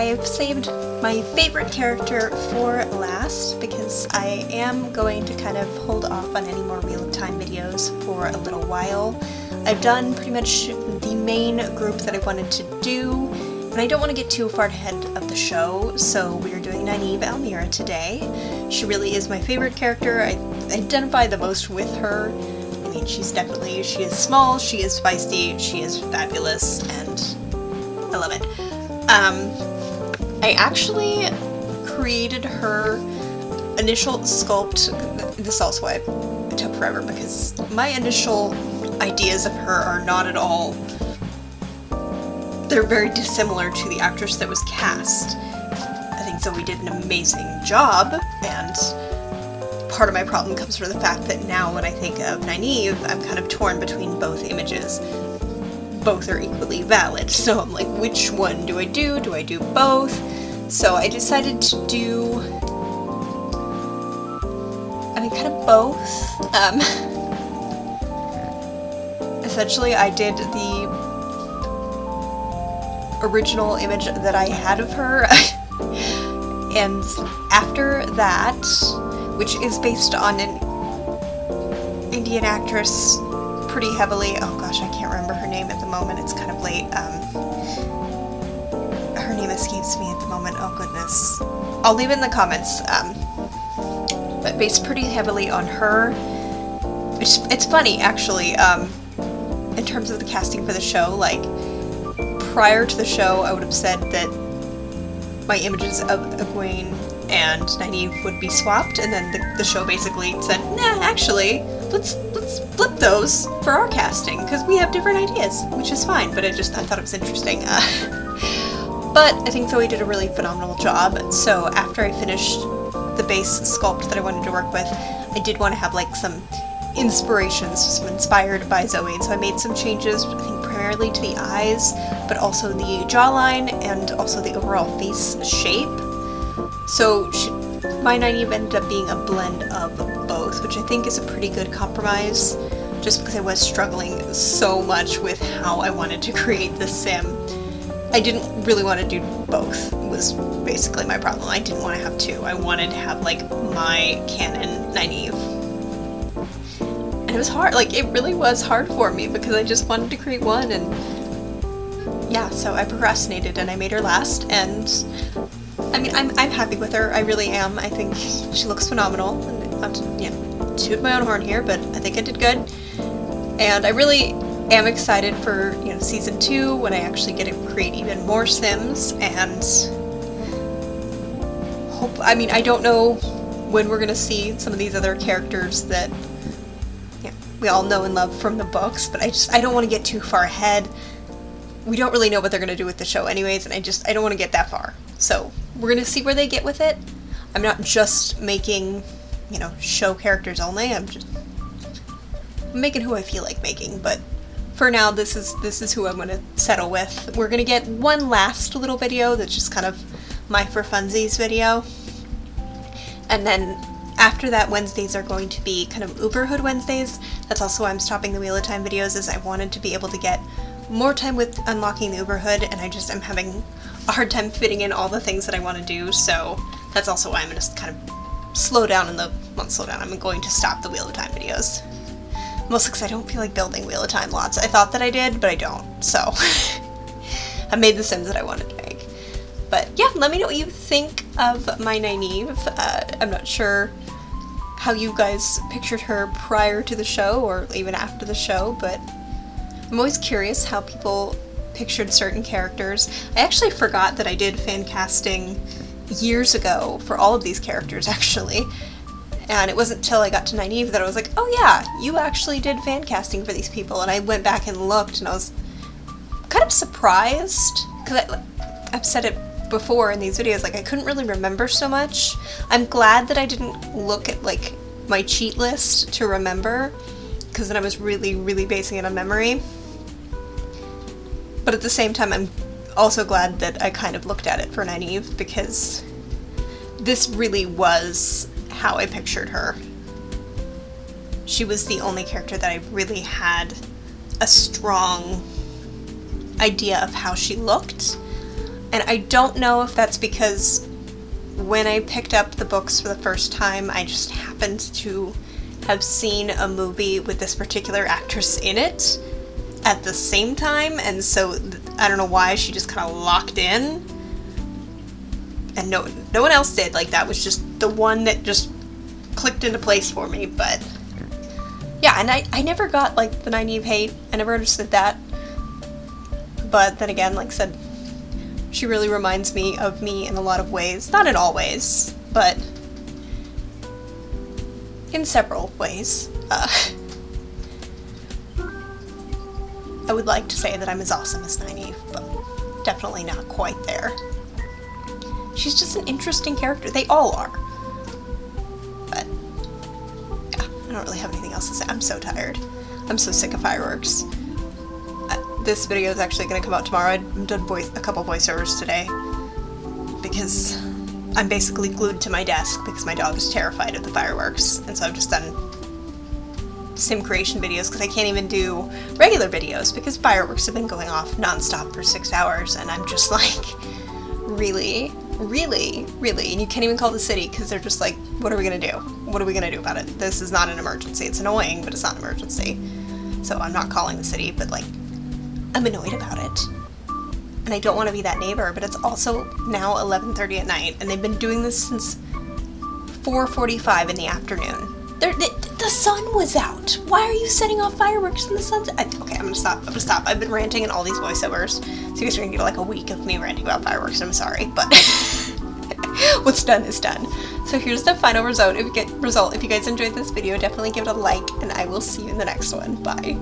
I've saved my favorite character for last because I am going to kind of hold off on any more Wheel of Time videos for a little while. I've done pretty much the main group that I wanted to do, and I don't want to get too far ahead of the show, so we are doing Nynaeve Almira today. She really is my favorite character. I identify the most with her. I mean, she is small, she is feisty, she is fabulous, and I love it. I actually created her initial sculpt. This is also why it took forever, because my initial ideas of her are not at all, they're very dissimilar to the actress that was cast. I think Zoe did an amazing job, and part of my problem comes from the fact that now when I think of Nynaeve, I'm kind of torn between both images. Both are equally valid, so I'm like, which one do I do? Do I do both? So I decided to do, I mean, kind of both. Essentially, I did the original image that I had of her, and after that, which is based on an Indian actress pretty heavily, oh gosh, I can't remember her name at the moment, it's kind of late, her name escapes me at the moment, oh goodness. I'll leave it in the comments, but based pretty heavily on her. It's funny, actually, in terms of the casting for the show, like, prior to the show, I would have said that my images of Egwene and Nynaeve would be swapped, and then the show basically said, nah, actually, let's flip those for our casting, because we have different ideas, which is fine, but I thought it was interesting. But I think Zoe did a really phenomenal job, so after I finished the base sculpt that I wanted to work with, I did want to have like some inspirations, some inspired by Zoe, and so I made some changes, I think primarily to the eyes, but also the jawline, and also the overall face shape. So my Nynaeve ended up being a blend of both, which I think is a pretty good compromise, just because I was struggling so much with how I wanted to create this sim. I didn't really want to do both, was basically my problem. I didn't want to have two. I wanted to have, like, my canon Nynaeve. And it was hard, like, it really was hard for me, because I just wanted to create one, and yeah, so I procrastinated, and I made her last, and I mean, I'm happy with her, I really am. I think she looks phenomenal, and I'm, toot my own horn here, but I think I did good. And I really am excited for, season 2, when I actually get to create even more Sims, and I don't know when we're gonna see some of these other characters that, we all know and love from the books, but I don't want to get too far ahead. We don't really know what they're gonna do with the show anyways, and I don't want to get that far. So we're gonna see where they get with it. I'm not just making, show characters only. I'm making who I feel like making, but for now, this is who I'm gonna settle with. We're gonna get one last little video that's just kind of my for funsies video, and then after that, Wednesdays are going to be kind of Uberhood Wednesdays. That's also why I'm stopping the Wheel of Time videos, is I wanted to be able to get more time with unlocking the Uberhood, and I just am having a hard time fitting in all the things that I want to do, so that's also why I'm going to kind of slow down I'm going to stop the Wheel of Time videos. Mostly because I don't feel like building Wheel of Time lots. I thought that I did, but I don't, so I made the Sims that I wanted to make. But yeah, let me know what you think of my Nynaeve. I'm not sure how you guys pictured her prior to the show, or even after the show, but I'm always curious how people pictured certain characters. I actually forgot that I did fan casting years ago for all of these characters, actually. And it wasn't until I got to Nynaeve that I was like, oh yeah, you actually did fan casting for these people. And I went back and looked, and I was kind of surprised, because I've said it before in these videos, like, I couldn't really remember so much. I'm glad that I didn't look at, like, my cheat list to remember, because then I was really, really basing it on memory. But at the same time, I'm also glad that I kind of looked at it for Nynaeve, because this really was how I pictured her. She was the only character that I really had a strong idea of how she looked. And I don't know if that's because when I picked up the books for the first time, I just happened to have seen a movie with this particular actress in it at the same time, and so I don't know why she just kind of locked in, and no one else did. Like, that was just the one that just clicked into place for me. But yeah, and I never got, like, the Nynaeve hate. I never understood that. But then again, like I said, she really reminds me of me in a lot of ways. Not in all ways, but in several ways. I would like to say that I'm as awesome as Nynaeve, but definitely not quite there. She's just an interesting character. They all are. But yeah, I don't really have anything else to say. I'm so tired. I'm so sick of fireworks. This video is actually going to come out tomorrow. I've done a couple voiceovers today because I'm basically glued to my desk because my dog is terrified of the fireworks, and so I've just done sim creation videos because I can't even do regular videos because fireworks have been going off nonstop for 6 hours, and I'm just like, really? And you can't even call the city because they're just like, what are we gonna do? What are we gonna do about it? This is not an emergency. It's annoying, but it's not an emergency. So I'm not calling the city, but like, I'm annoyed about it. And I don't want to be that neighbor, but it's also now 11:30 at night, and they've been doing this since 4:45 in the afternoon. The sun was out. Why are you setting off fireworks in the sunset? Okay, I'm gonna stop. I've been ranting in all these voiceovers, so you guys are gonna get like a week of me ranting about fireworks. I'm sorry, but what's done is done. So here's the final result. If you guys enjoyed this video, definitely give it a like, and I will see you in the next one. Bye.